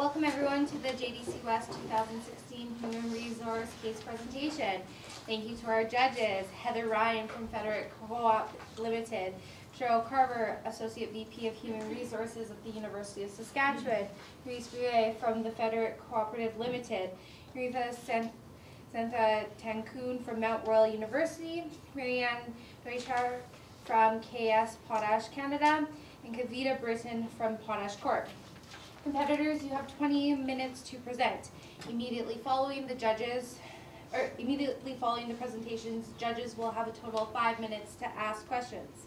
welcome everyone to the JDC West 2016 Human Resource Case Presentation. Thank you to our judges, Heather Ryan from Frederick Co-op Limited, Cheryl Carver, Associate VP of Human Resources at the University of Saskatchewan, Reese Bouet from the Frederick Cooperative Limited, Rita Santa Tancoon from Mount Royal University, Marianne Deutschar from KS Potash Canada, and Kavita Britton from Potash Corp. Competitors, you have 20 minutes to present. Immediately following the presentations, judges will have a total of 5 minutes to ask questions.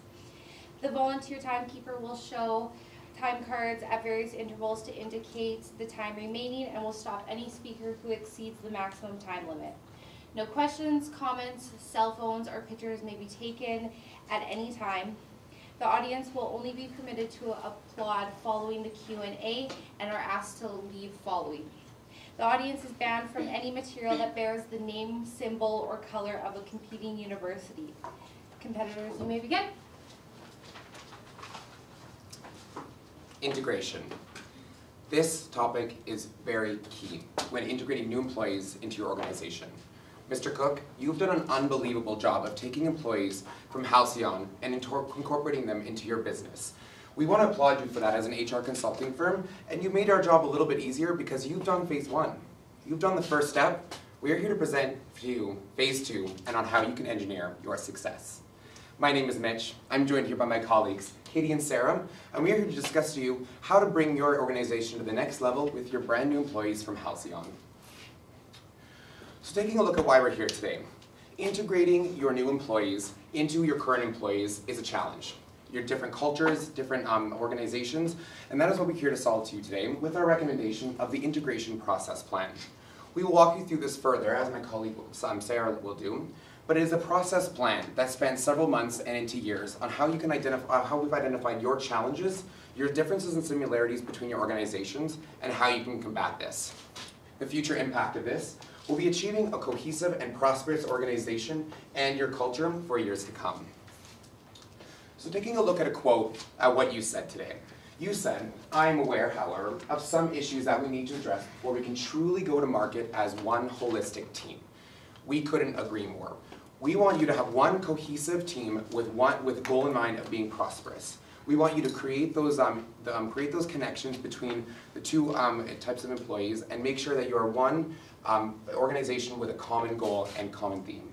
The volunteer timekeeper will show time cards at various intervals to indicate the time remaining and will stop any speaker who exceeds the maximum time limit. No questions, comments, cell phones, or pictures may be taken at any time. The audience will only be permitted to applaud following the Q&A and are asked to leave following. The audience is banned from any material that bears the name, symbol, or color of a competing university. Competitors, you may begin. Integration. This topic is very key when integrating new employees into your organization. Mr. Cook, you've done an unbelievable job of taking employees from Halcyon and incorporating them into your business. We want to applaud you for that as an HR consulting firm, and you made our job a little bit easier because you've done phase one. You've done the first step. We are here to present to you phase two and on how you can engineer your success. My name is Mitch. I'm joined here by my colleagues, Katie and Sarah, and we are here to discuss to you how to bring your organization to the next level with your brand new employees from Halcyon. So taking a look at why we're here today, integrating your new employees into your current employees is a challenge. Your different cultures, different organizations, and that is what we're here to solve to you today with our recommendation of the integration process plan. We will walk you through this further, as my colleague Sarah will do, but it is a process plan that spans several months and into years on how you can identify, how we've identified your challenges, your differences and similarities between your organizations, and how you can combat this. The future impact of this will be achieving a cohesive and prosperous organization and your culture for years to come. So taking a look at a quote at what you said today. You said, "I am aware, however, of some issues that we need to address before we can truly go to market as one holistic team." We couldn't agree more. We want you to have one cohesive team with the goal in mind of being prosperous. We want you to create those connections between the two types of employees and make sure that you are one organization with a common goal and common theme.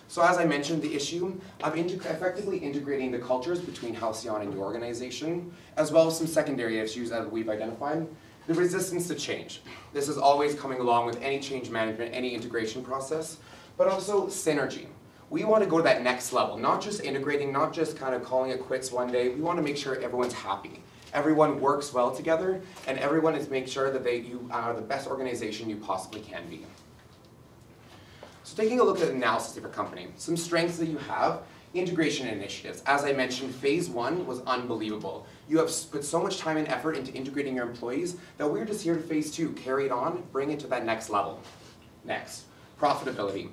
So as I mentioned, the issue of effectively integrating the cultures between Halcyon and your organization, as well as some secondary issues that we've identified. The resistance to change. This is always coming along with any change management, any integration process, but also synergy. We want to go to that next level, not just integrating, not just kind of calling it quits one day. We want to make sure everyone's happy. Everyone works well together, and everyone is making sure that you are the best organization you possibly can be. So taking a look at the analysis of your company, some strengths that you have, integration initiatives. As I mentioned, phase one was unbelievable. You have put so much time and effort into integrating your employees that we're just here to phase two, carry it on, bring it to that next level. Next, profitability.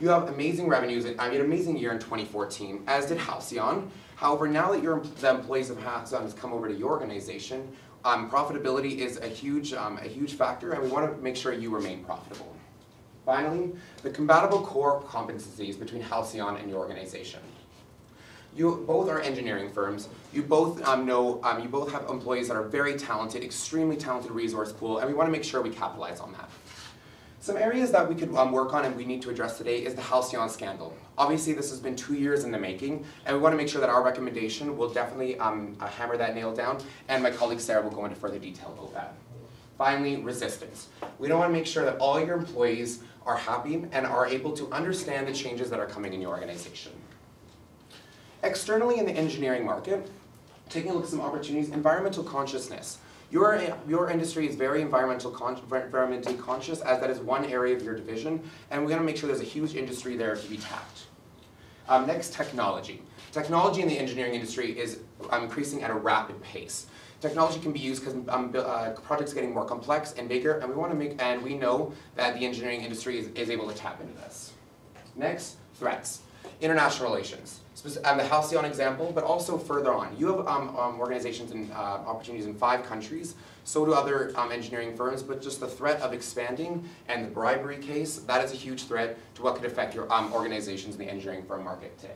You have amazing revenues, an amazing year in 2014, as did Halcyon. However, now that the employees of Halcyon has come over to your organization, profitability is a huge factor, and we want to make sure you remain profitable. Finally, the compatible core competencies between Halcyon and your organization. You both are engineering firms. You both you both have employees that are very talented, extremely talented resource pool, and we want to make sure we capitalize on that. Some areas that we could work on and we need to address today is the Halcyon scandal. Obviously, this has been 2 years in the making, and we want to make sure that our recommendation will definitely hammer that nail down, and my colleague Sarah will go into further detail about that. Finally, resistance. We don't want to make sure that all your employees are happy and are able to understand the changes that are coming in your organization. Externally in the engineering market, taking a look at some opportunities, environmental consciousness. Your industry is very environmentally conscious, as that is one area of your division, and we're going to make sure there's a huge industry there to be tapped. Next, technology. Technology in the engineering industry is increasing at a rapid pace. Technology can be used because projects are getting more complex and bigger, and we know that the engineering industry is able to tap into this. Next, threats. International relations. The Halcyon example, but also further on. You have organizations and opportunities in 5 countries, so do other engineering firms, but just the threat of expanding and the bribery case, that is a huge threat to what could affect your organizations in the engineering firm market today.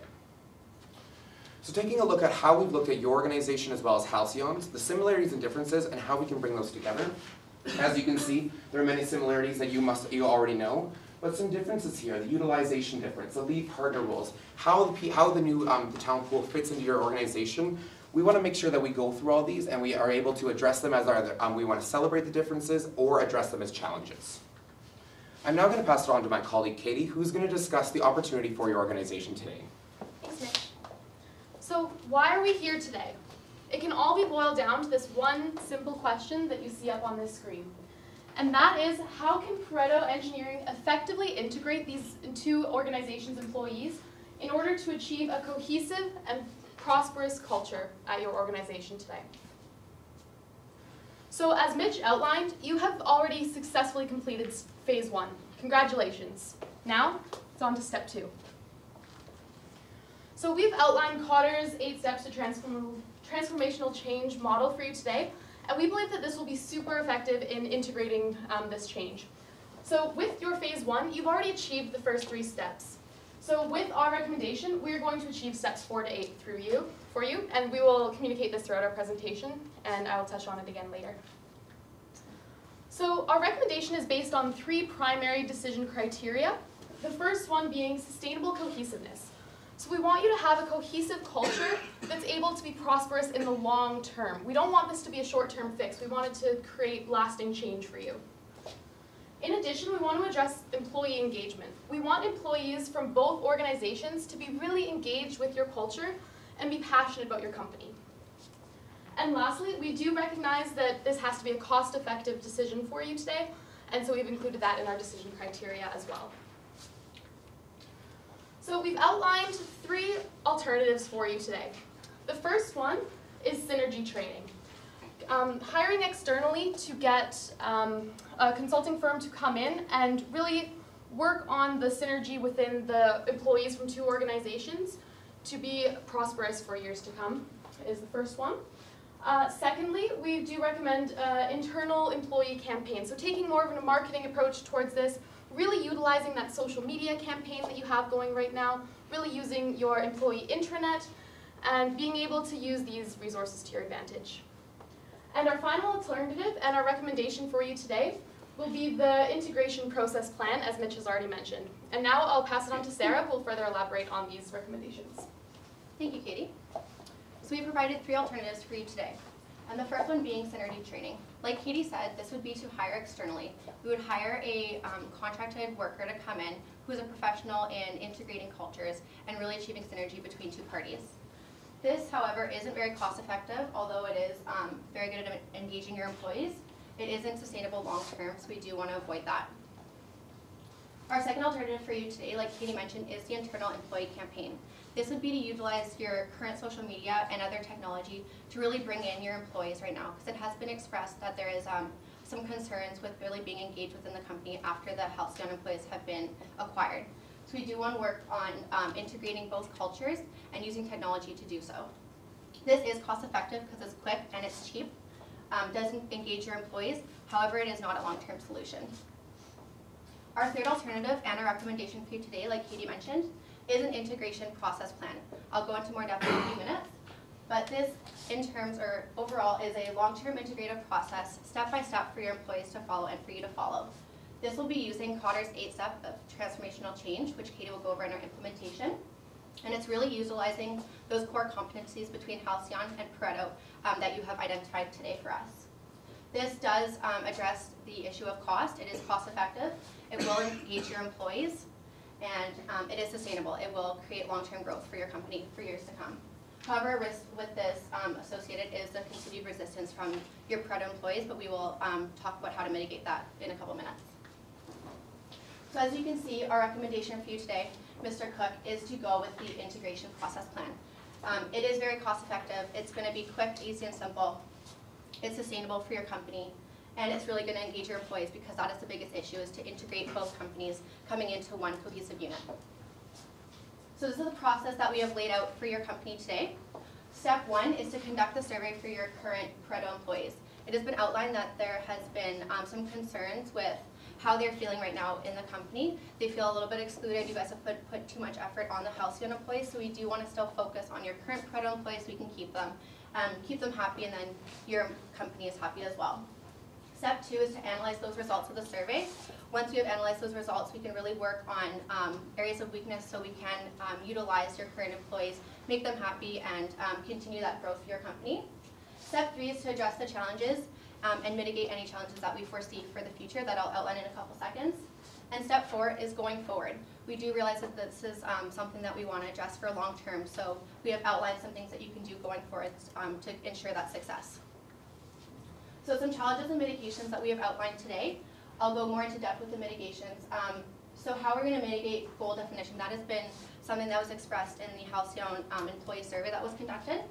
So taking a look at how we've looked at your organization as well as Halcyon's, the similarities and differences, and how we can bring those together. As you can see, there are many similarities that you already know, but some differences here, the utilization difference, the lead partner roles, how the new the talent pool fits into your organization. We want to make sure that we go through all these and we are able to address them as we want to celebrate the differences or address them as challenges. I'm now going to pass it on to my colleague Katie, who's going to discuss the opportunity for your organization today. Thanks, Mitch. So why are we here today? It can all be boiled down to this one simple question that you see up on this screen. And that is, how can Pareto Engineering effectively integrate these two organizations' employees in order to achieve a cohesive and prosperous culture at your organization today? So as Mitch outlined, you have already successfully completed phase 1. Congratulations. Now, it's on to step 2. So we've outlined Kotter's 8 steps to transformational change model for you today, and we believe that this will be super effective in integrating this change. So with your phase 1, you've already achieved the first 3 steps. So with our recommendation, we're going to achieve steps 4 to 8 for you, and we will communicate this throughout our presentation, and I will touch on it again later. So our recommendation is based on 3 primary decision criteria, the first one being sustainable cohesiveness. So we want you to have a cohesive culture that's able to be prosperous in the long term. We don't want this to be a short-term fix. We want it to create lasting change for you. In addition, we want to address employee engagement. We want employees from both organizations to be really engaged with your culture and be passionate about your company. And lastly, we do recognize that this has to be a cost-effective decision for you today, and so we've included that in our decision criteria as well. So we've outlined 3 alternatives for you today. The first one is synergy training. Hiring externally to get a consulting firm to come in and really work on the synergy within the employees from 2 organizations to be prosperous for years to come is the first one. Secondly, we do recommend internal employee campaigns. So taking more of a marketing approach towards this, really utilizing that social media campaign that you have going right now, really using your employee intranet, and being able to use these resources to your advantage. And our final alternative and our recommendation for you today will be the integration process plan, as Mitch has already mentioned. And now I'll pass it on to Sarah, who will further elaborate on these recommendations. Thank you, Katie. So we provided 3 alternatives for you today, and the first one being synergy training. Like Katie said, this would be to hire externally. We would hire a contracted worker to come in who is a professional in integrating cultures and really achieving synergy between 2 parties. This, however, isn't very cost effective, although it is very good at engaging your employees. It isn't sustainable long term, so we do want to avoid that. Our second alternative for you today, like Katie mentioned, is the internal employee campaign. This would be to utilize your current social media and other technology to really bring in your employees right now, because it has been expressed that there is some concerns with really being engaged within the company after the Halcyon employees have been acquired. So we do want to work on integrating both cultures and using technology to do so. This is cost effective because it's quick and it's cheap, doesn't engage your employees, however it is not a long-term solution. Our third alternative and our recommendation for you today, like Katie mentioned, is an integration process plan. I'll go into more depth in a few minutes, but this in terms or overall is a long-term integrative process, step-by-step for your employees to follow and for you to follow. This will be using Kotter's 8-step of transformational change, which Katie will go over in our implementation. And it's really utilizing those core competencies between Halcyon and Pareto that you have identified today for us. This does address the issue of cost. It is cost effective. It will engage your employees, and it is sustainable. It will create long-term growth for your company for years to come. However, a risk with this associated is the continued resistance from your Pareto employees, but we will talk about how to mitigate that in a couple minutes. So as you can see, our recommendation for you today, Mr. Cook, is to go with the integration process plan. It is very cost effective. It's going to be quick, easy, and simple. It's sustainable for your company, and it's really going to engage your employees, because that is the biggest issue, is to integrate both companies coming into one cohesive unit. So this is the process that we have laid out for your company today. Step 1 is to conduct the survey for your current Pareto employees. It has been outlined that there has been some concerns with how they're feeling right now in the company. They feel a little bit excluded. You guys have put too much effort on the Halcyon employees, so we do want to still focus on your current Pareto employees so we can keep them happy, and then your company is happy as well. Step 2 is to analyze those results of the survey. Once we have analyzed those results, we can really work on areas of weakness so we can utilize your current employees, make them happy, and continue that growth for your company. Step 3 is to address the challenges and mitigate any challenges that we foresee for the future that I'll outline in a couple seconds. And step 4 is going forward. We do realize that this is something that we want to address for long term, so we have outlined some things that you can do going forward to ensure that success. So some challenges and mitigations that we have outlined today. I'll go more into depth with the mitigations. So how we're going to mitigate goal definition, that has been something that was expressed in the Halcyon employee survey that was conducted.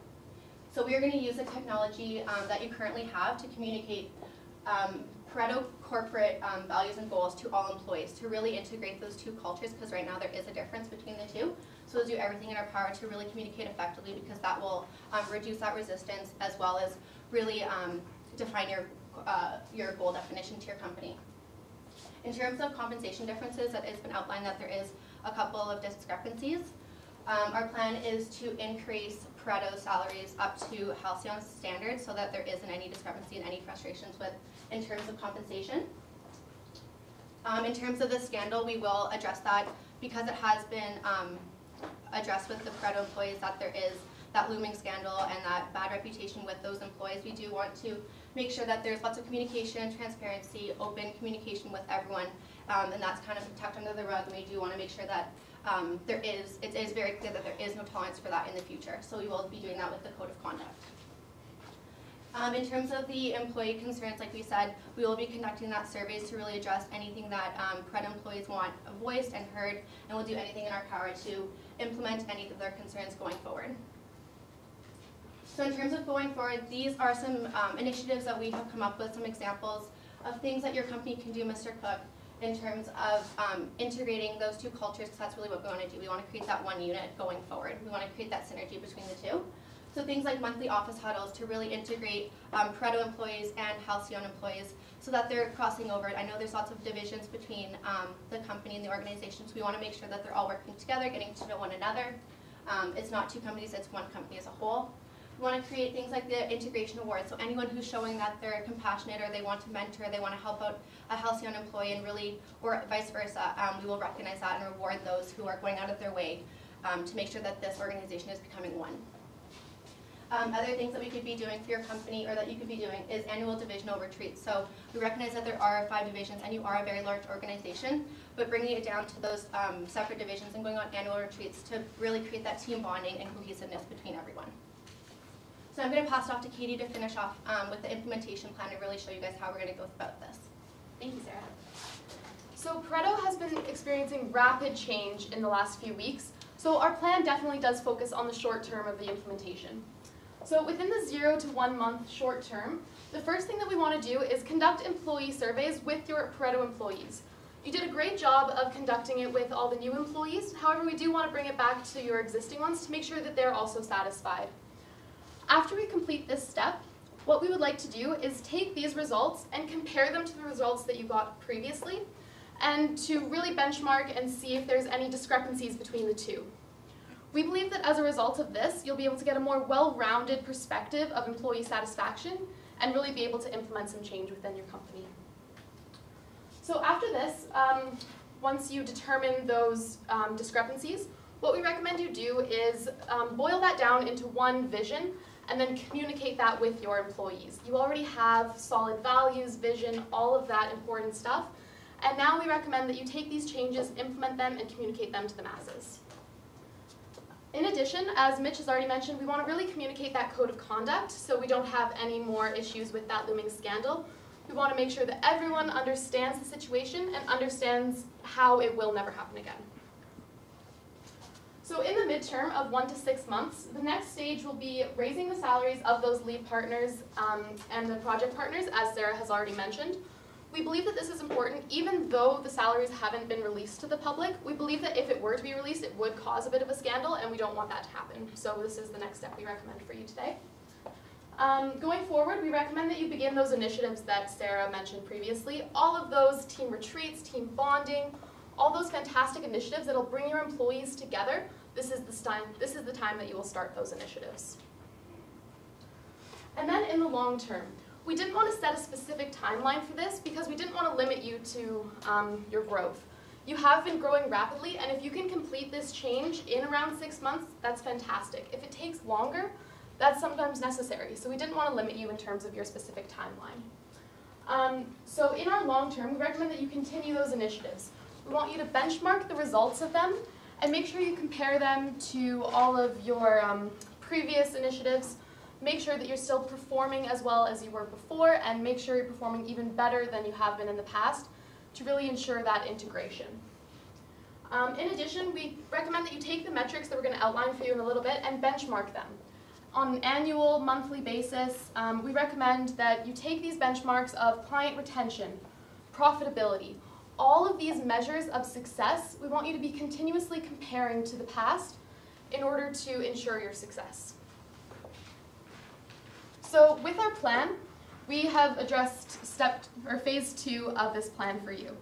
So we are going to use the technology that you currently have to communicate Pareto corporate values and goals to all employees, to really integrate those two cultures, because right now there is a difference between the two. So we'll do everything in our power to really communicate effectively, because that will reduce that resistance, as well as really define your goal definition to your company. In terms of compensation differences, that has been outlined that there is a couple of discrepancies. Our plan is to increase Pareto salaries up to Halcyon standards so that there isn't any discrepancy and any frustrations in terms of compensation. In terms of the scandal, we will address that because it has been addressed with the Pareto employees that there is that looming scandal and that bad reputation with those employees. We do want to make sure that there's lots of communication, transparency, open communication with everyone, and that's kind of tucked under the rug, and we do want to make sure that it is very clear that there is no tolerance for that in the future. So we will be doing that with the code of conduct. In terms of the employee concerns, like we said, we will be conducting that surveys to really address anything that Pareto employees want voiced and heard, and we'll do anything in our power to implement any of their concerns going forward. So in terms of going forward, these are some initiatives that we have come up with, some examples of things that your company can do, Mr. Cook, in terms of integrating those two cultures, because that's really what we want to do. We want to create that one unit going forward. We want to create that synergy between the two. So things like monthly office huddles to really integrate Pareto employees and Halcyon employees so that they're crossing over. I know there's lots of divisions between the company and the organization, so we want to make sure that they're all working together, getting to know one another. It's not two companies, it's one company as a whole. We want to create things like the integration award, so anyone who's showing that they're compassionate or they want to mentor, they want to help out a Halcyon employee and really, or vice versa, we will recognize that and reward those who are going out of their way to make sure that this organization is becoming one. Other things that we could be doing for your company or that you could be doing is annual divisional retreats. So we recognize that there are 5 divisions and you are a very large organization, but bringing it down to those separate divisions and going on annual retreats to really create that team bonding and cohesiveness between everyone. So I'm going to pass it off to Katie to finish off with the implementation plan and really show you guys how we're going to go about this. Thank you, Sarah. So Pareto has been experiencing rapid change in the last few weeks, so our plan definitely does focus on the short term of the implementation. So within the 0 to 1 month short term, the first thing that we want to do is conduct employee surveys with your Pareto employees. You did a great job of conducting it with all the new employees, however we do want to bring it back to your existing ones to make sure that they're also satisfied. After we complete this step, what we would like to do is take these results and compare them to the results that you got previously, and to really benchmark and see if there's any discrepancies between the two. We believe that as a result of this, you'll be able to get a more well-rounded perspective of employee satisfaction and really be able to implement some change within your company. So after this, once you determine those discrepancies, what we recommend you do is boil that down into one vision and then communicate that with your employees. You already have solid values, vision, all of that important stuff, and now we recommend that you take these changes, implement them, and communicate them to the masses. In addition, as Mitch has already mentioned, we want to really communicate that code of conduct so we don't have any more issues with that looming scandal. We want to make sure that everyone understands the situation and understands how it will never happen again. So in the midterm of 1 to 6 months, the next stage will be raising the salaries of those lead partners and the project partners, as Sarah has already mentioned. We believe that this is important even though the salaries haven't been released to the public. We believe that if it were to be released, it would cause a bit of a scandal, and we don't want that to happen. So this is the next step we recommend for you today. Going forward, we recommend that you begin those initiatives that Sarah mentioned previously. All of those team retreats, team bonding, all those fantastic initiatives that'll bring your employees together. This is the time that you will start those initiatives. And then in the long term, we didn't want to set a specific timeline for this because we didn't want to limit you to your growth. You have been growing rapidly, and if you can complete this change in around 6 months, that's fantastic. If it takes longer, that's sometimes necessary. So we didn't want to limit you in terms of your specific timeline. So in our long term, we recommend that you continue those initiatives. We want you to benchmark the results of them and make sure you compare them to all of your previous initiatives. Make sure that you're still performing as well as you were before, and make sure you're performing even better than you have been in the past to really ensure that integration. In addition, we recommend that you take the metrics that we're going to outline for you in a little bit and benchmark them. On an annual, monthly basis, we recommend that you take these benchmarks of client retention, profitability, all of these measures of success. We want you to be continuously comparing to the past in order to ensure your success. So with our plan, we have addressed phase 2 of this plan for you.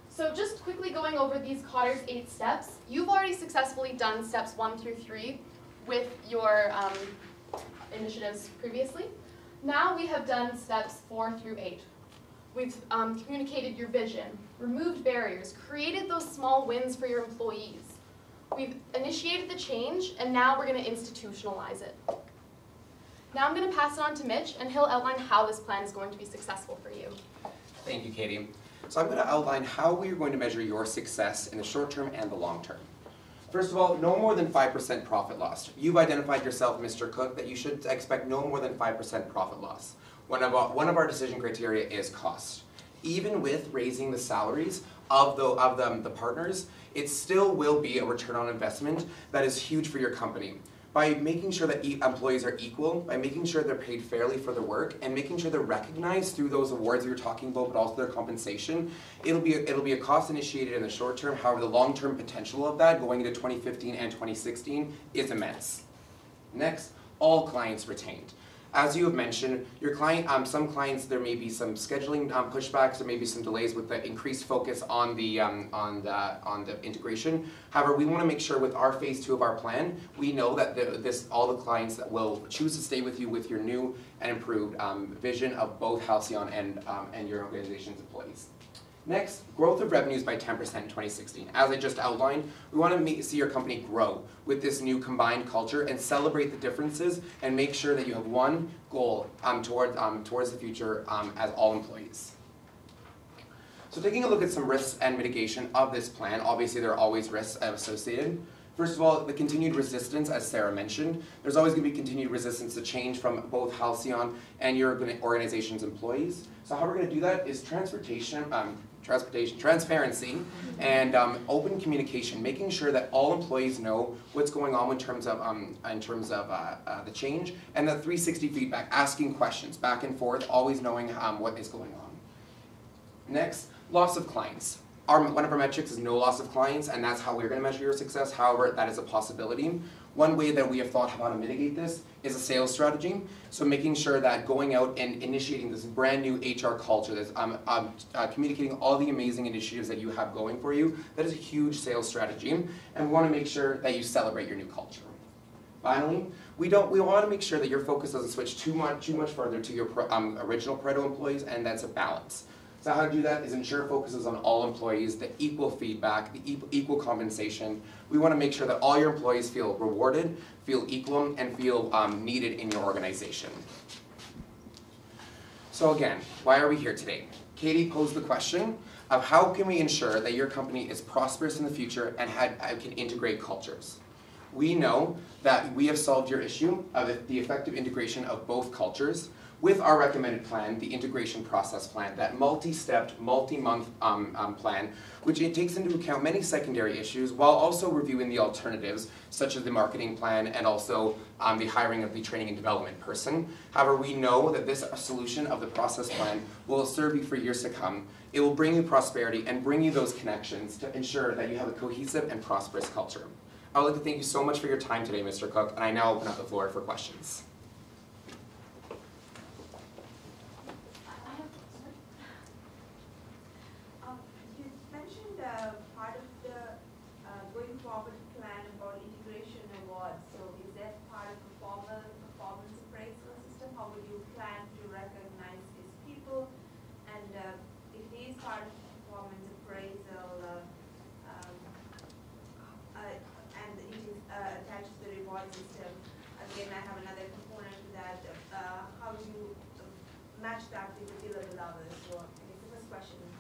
So just quickly going over these Kotter's 8 steps, you've already successfully done steps 1 through 3 with your initiatives previously. Now we have done steps 4 through 8. We've communicated your vision, removed barriers, created those small wins for your employees. We've initiated the change, and now we're going to institutionalize it. Now I'm going to pass it on to Mitch, and he'll outline how this plan is going to be successful for you. Thank you, Katie. So I'm going to outline how we are going to measure your success in the short term and the long term. First of all, no more than 5% profit loss. You've identified yourself, Mr. Cook, that you should expect no more than 5% profit loss. One of our decision criteria is cost. Even with raising the salaries of the partners, it still will be a return on investment that is huge for your company. By making sure that employees are equal, by making sure they're paid fairly for their work, and making sure they're recognized through those awards you're talking about, but also their compensation, it'll be a cost initiated in the short term. However, the long-term potential of that going into 2015 and 2016 is immense. Next, all clients retained. As you have mentioned, your client, some clients, there may be some scheduling pushbacks, there may be some delays with the increased focus on the integration. However, we want to make sure with our phase 2 of our plan, we know that all the clients that will choose to stay with you with your new and improved vision of both Halcyon and your organization's employees. Next, growth of revenues by 10% in 2016. As I just outlined, we want to see your company grow with this new combined culture and celebrate the differences and make sure that you have one goal towards the future as all employees. So taking a look at some risks and mitigation of this plan, obviously there are always risks associated. First of all, the continued resistance, as Sarah mentioned. There's always going to be continued resistance to change from both Halcyon and your organization's employees. So how we're going to do that is transparency, and open communication, making sure that all employees know what's going on in terms of the change, and the 360 feedback, asking questions back and forth, always knowing what is going on. Next, loss of clients. One of our metrics is no loss of clients, and that's how we're going to measure your success. However, that is a possibility. One way that we have thought how to mitigate this is a sales strategy. So making sure that going out and initiating this brand new HR culture, that's communicating all the amazing initiatives that you have going for you, that is a huge sales strategy. And we want to make sure that you celebrate your new culture. Finally, we want to make sure that your focus doesn't switch too much further to your original Pareto employees, and that's a balance. So how to do that is ensure focuses on all employees, the equal feedback, the equal compensation. We want to make sure that all your employees feel rewarded, feel equal, and feel needed in your organization. So again, why are we here today? Katie posed the question of how can we ensure that your company is prosperous in the future and can integrate cultures. We know that we have solved your issue of the effective integration of both cultures with our recommended plan, the integration process plan, that multi-stepped, multi-month plan, which it takes into account many secondary issues while also reviewing the alternatives, such as the marketing plan and also the hiring of the training and development person. However, we know that this solution of the process plan will serve you for years to come. It will bring you prosperity and bring you those connections to ensure that you have a cohesive and prosperous culture. I would like to thank you so much for your time today, Mr. Cook, and I now open up the floor for questions. You mentioned part of the going forward plan about integration awards. So is that part of the performance appraisal system? How would you plan to recognize these people? And if it is part of the performance appraisal and it is attached to the reward system, again I have another component to that. How do you match that with the billable hours? So I guess the first question is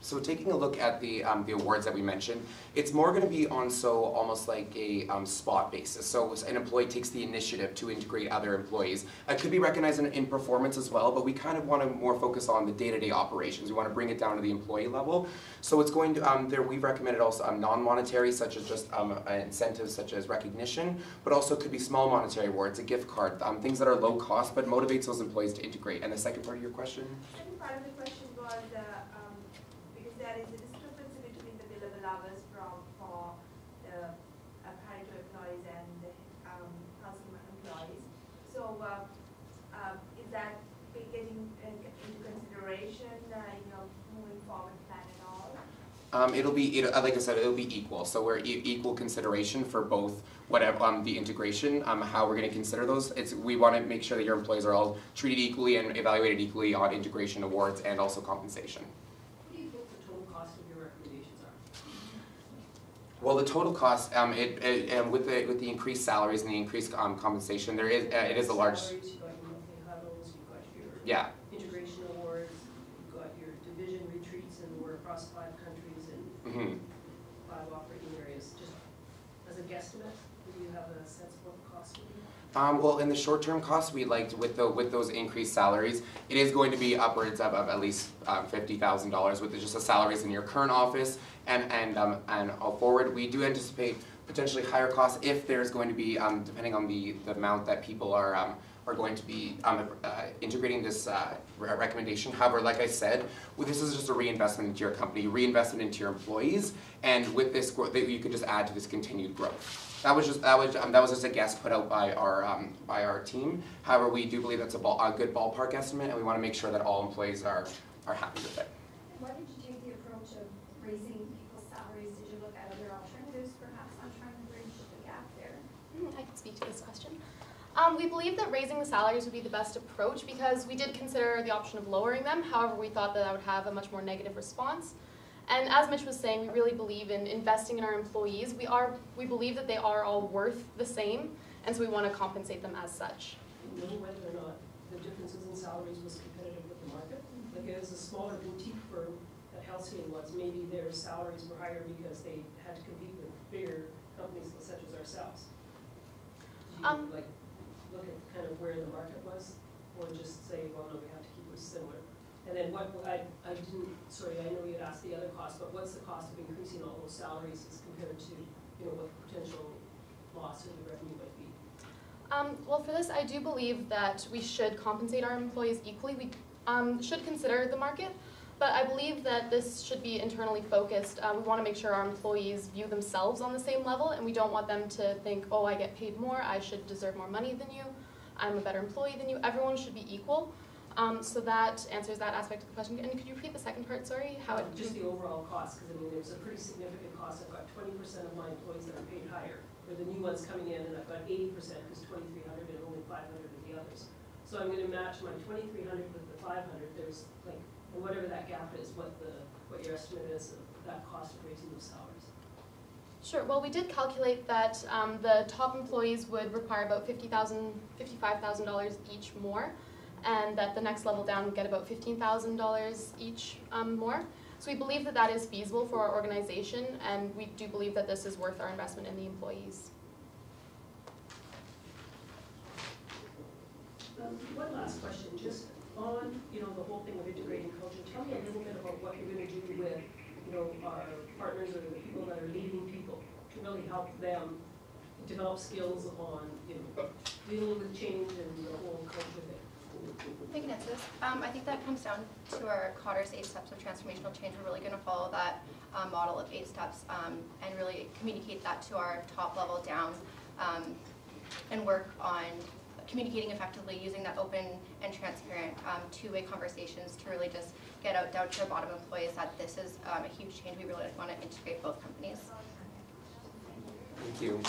So taking a look at the awards that we mentioned, it's more going to be on almost like a spot basis. So an employee takes the initiative to integrate other employees. It could be recognized in performance as well, but we kind of want to more focus on the day-to-day operations. We want to bring it down to the employee level. So it's going to, we've recommended also non-monetary, such as just incentives such as recognition, but also could be small monetary awards, a gift card, things that are low cost but motivates those employees to integrate. And the second part of your question? second part of the question was because there is a discrepancy between the billable hours for the Pareto employees and the housing employees. So is that getting into consideration in your moving forward plan at all? It'll be, like I said, it'll be equal. So we're equal consideration for both whatever the integration, how we're going to consider those. We want to make sure that your employees are all treated equally and evaluated equally on integration awards and also compensation. What do you think the total cost of your recommendations are? Well, the total cost, with the increased salaries and the increased compensation, it is a large. Salaries, you've got your monthly huddles, you've got your Yeah. integration awards, you've got your division retreats, and we're across 5 countries and Mm-hmm. 5 operating areas. Just as a guesstimate, do you have a sense of what the cost would be? Well, in the short-term costs, we liked with those increased salaries, it is going to be upwards of at least $50,000 with just the salaries in your current office and all forward. We do anticipate potentially higher costs if there's going to be, depending on the amount that people are going to be integrating this recommendation. However, like I said, this is just a reinvestment into your company, reinvestment into your employees, and with this growth, you could just add to this continued growth. That was just a guess put out by our team. However, we do believe that's a good ballpark estimate, and we want to make sure that all employees are happy with it. Why did you take the approach of raising people's salaries? Did you look at other alternatives perhaps on trying to bridge the gap there? I can speak to this question. We believe that raising the salaries would be the best approach because we did consider the option of lowering them. However, we thought that would have a much more negative response. And as Mitch was saying, we really believe in investing in our employees. We believe that they are all worth the same, and so we want to compensate them as such. Do you know whether or not the differences in salaries was competitive with the market? Like it was a smaller boutique firm that Halcyon was, maybe their salaries were higher because they had to compete with bigger companies such as ourselves. Did you look at kind of where the market was, or just say, well, no, we have to keep it similar? And then I know you had asked the other cost, but what's the cost of increasing all those salaries as compared to, what the potential loss of the revenue might be? Well, for this, I do believe that we should compensate our employees equally. We should consider the market, but I believe that this should be internally focused. We want to make sure our employees view themselves on the same level, and we don't want them to think, oh, I get paid more, I should deserve more money than you, I'm a better employee than you. Everyone should be equal. So that answers that aspect of the question. And could you repeat the second part, sorry? Just the overall cost, because there's a pretty significant cost. I've got 20% of my employees that are paid higher, or the new ones coming in, and I've got 80% because 2,300 and only 500 of the others. So I'm going to match my 2,300 with the 500. There's and whatever that gap is, what your estimate is of that cost of raising those salaries. Sure. Well, we did calculate that the top employees would require about $55,000 each more, and that the next level down would get about $15,000 each more. So we believe that that is feasible for our organization, and we do believe that this is worth our investment in the employees. One last question, just on the whole thing of integrating culture. Tell me a little bit about what you're going to do with our partners or the people that are leading people to really help them develop skills on, dealing with change and the whole culture thing. I can answer this. I think that comes down to our Cotter's 8 steps of transformational change. We're really going to follow that model of 8 steps and really communicate that to our top level down and work on communicating effectively, using that open and transparent two-way conversations to really just get out down to our bottom employees that this is a huge change. We really want to integrate both companies. Thank you.